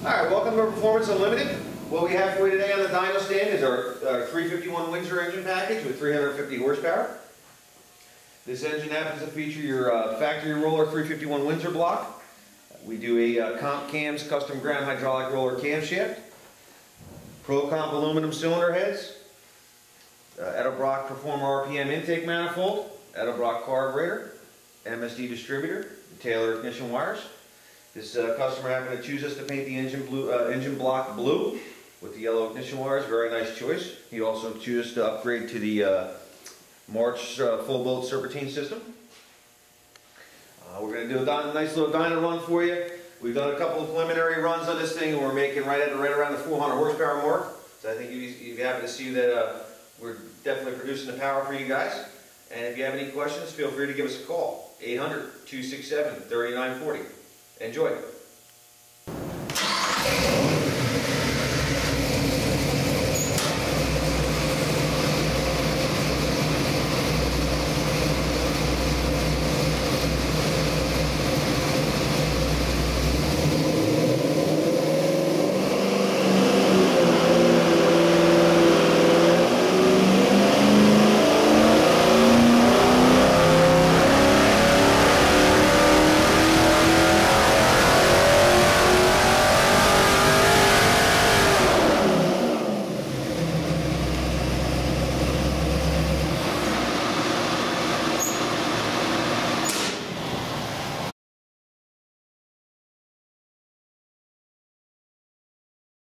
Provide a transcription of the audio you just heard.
Alright, welcome to Performance Unlimited. What we have for you today on the dyno stand is our 351 Windsor engine package with 350 horsepower. This engine happens to feature your factory roller 351 Windsor block. We do a Comp Cams custom ground hydraulic roller camshaft, Pro-Comp aluminum cylinder heads, Edelbrock Performer RPM intake manifold, Edelbrock carburetor, MSD distributor, Taylor ignition wires. This customer happened to choose us to paint the engine block blue with the yellow ignition wires. Very nice choice. He also chose to upgrade to the March full bolt serpentine system. We're going to do a nice little dyno run for you. We've done a couple of preliminary runs on this thing, and we're making right around the 400 horsepower mark. So I think you'd be happy to see that we're definitely producing the power for you guys. And if you have any questions, feel free to give us a call. 800-267-3940. Enjoy.